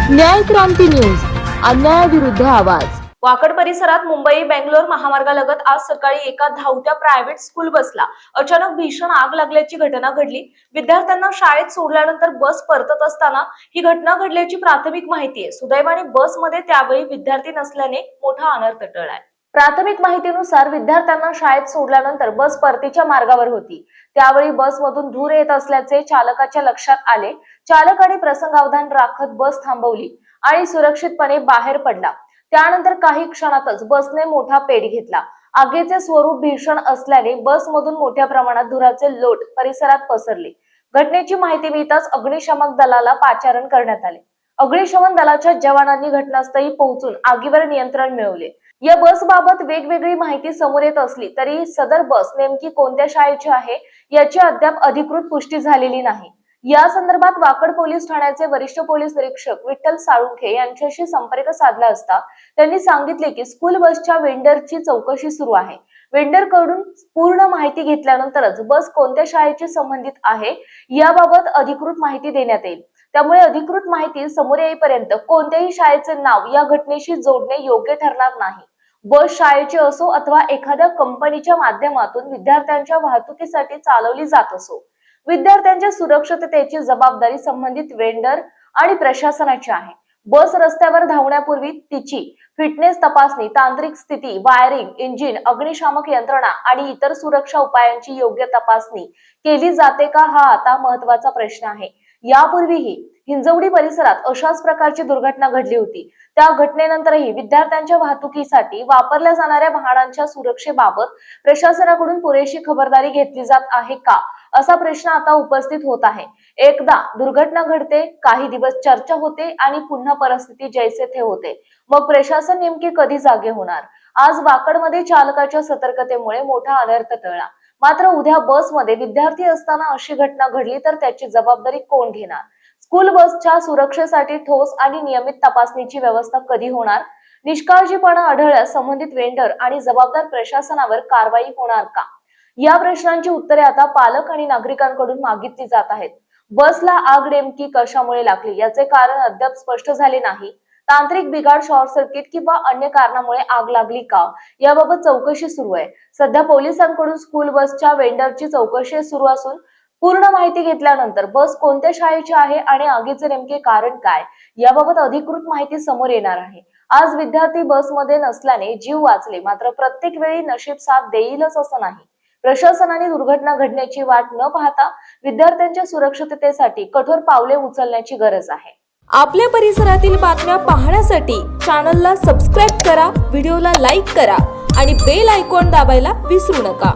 न्याय क्रांती न्यूज, अन्यायाविरुद्ध आवाज। वाकड परिसरात मुंबई बेंगलोर महामार्गालगत आज सकाळी एका धावत्या प्रायव्हेट स्कूल बसला अचानक भीषण आग लागल्याची घटना घडली। विद्यार्थ्यांना शाळेत सोडल्यानंतर बस परतत असताना ही घटना घडल्याची प्राथमिक माहिती आहे। सुदैवाने बसमध्ये त्यावेळी विद्यार्थी नसल्याने मोठा अनर्थ टळलाय। प्राथमिक माहितीनुसार विद्यार्थ्यांना शाळेत सोडल्यानंतर बस परतीच्या मार्गावर होती। त्यावेळी बसमधून धूर येत असल्याचे चालकाच्या लक्षात आले। चालकाने प्रसंगावधान राखत बस थांबवली आणि सुरक्षितपणे बाहेर पडला। त्यानंतर काही क्षणातच बसने मोठा पेट घेतला। आगीचे स्वरूप भीषण असल्याने बसमधून मोठ्या प्रमाणात धुराचे लोट परिसरात पसरले। घटनेची माहिती मिळताच अग्निशमन दलाला पाचारण करण्यात आले। अग्निशमन दलाच्या जवानांनी घटनास्थळी पोहोचून आगीवर नियंत्रण मिळवले। या बसबाबत वेगवेगळी माहिती समोर येत असली तरी सदर बस नेमकी कोणत्या शाळेची आहे याची अद्याप अधिकृत पुष्टी झालेली नाही। या संदर्भात वाकड पोलीस ठाण्याचे वरिष्ठ पोलीस निरीक्षक विठ्ठल साळुंखे यांच्याशी संपर्क साधला असता त्यांनी सांगितले की स्कूल बसच्या वेंडरची चौकशी सुरू आहे। वेंडर कडून पूर्ण माहिती घेतल्यानंतरच बस कोणत्या शाळेची संबंधित आहे याबाबत अधिकृत माहिती देण्यात येईल। त्यामुळे अधिकृत माहिती समोर येईपर्यंत कोणत्याही शाळेचे नाव या घटनेशी जोडणे योग्य ठरणार नाही। बस शाळेची असो अथवा एखाद्या कंपनीच्या माध्यमातून विद्यार्थ्यांच्या वाहतुकीसाठी चालवली जात असो, विद्यार्थ्यांच्या सुरक्षिततेची जबाबदारी संबंधित वेंडर आणि प्रशासनाची आहे। बस रस्त्यावर धावण्यापूर्वी तिची फिटनेस तपासणी, तांत्रिक स्थिती, वायरिंग, इंजिन, अग्निशामक यंत्रणा आणि इतर सुरक्षा उपायांची योग्य तपासणी केली जाते का हा आता महत्त्वाचा प्रश्न आहे। यापूर्वीही हिंजवडी परिसरात अशाच प्रकारची दुर्घटना घडली होती। त्या घटनेनंतरही विद्यार्थ्यांच्या वाहतुकीसाठी वापरल्या जाणाऱ्या वाहनांच्या सुरक्षेबाबत प्रशासनाकडून पुरेशी खबरदारी घेतली जात आहे का असा प्रश्न आता उपस्थित होत आहे। एकदा दुर्घटना घडते, काही दिवस चर्चा होते आणि पुन्हा परिस्थिती जैसे थे होते। मग प्रशासन नेमके कधी जागे होणार? आज वाकडमध्ये चालकाच्या सतर्कतेमुळे मोठा अनर्थ टळला। मात्र उद्या बसमध्ये विद्यार्थी असताना अशी घटना घडली तर त्याची जबाबदारी कोण घेणार? स्कूल बसच्या सुरक्षेसाठी ठोस आणि नियमित तपासणीची व्यवस्था कधी होणार? निष्काळजीपणा आढळल्यास संबंधित वेंडर आणि जबाबदार प्रशासनावर कारवाई होणार का? या प्रश्नांची उत्तरे आता पालक आणि नागरिकांकडून मागितली जात आहेत। बसला आग नेमकी कशामुळे लागली याचे कारण अद्याप स्पष्ट झाले नाही। तांत्रिक बिघाड, शॉर्ट सर्किट किंवा अन्य कारणामुळे आग लागली का याबाबत चौकशी सुरू आहे। सध्या पोलिसांकडून स्कूल बसच्या वेंडरची चौकशी सुरू असून पूर्ण माहिती घेतल्यानंतर बस कोणत्या शाळेची आहे आणि आगीचे नेमके कारण काय याबाबत अधिकृत माहिती समोर येणार आहे। आज विद्यार्थी बसमध्ये नसल्याने जीव वाचले, मात्र प्रत्येक वेळी नशीब साथ देईलच असं नाही। प्रशासनाने दुर्घटना घडण्याची वाट न पाहता विद्यार्थ्यांच्या सुरक्षिततेसाठी कठोर पावले उचलण्याची गरज आहे। आपल्या परिसरातील बातम्या पाहण्यासाठी चॅनलला सबस्क्राईब करा, व्हिडिओला लाईक करा आणि बेल आयकॉन दाबायला विसरू नका।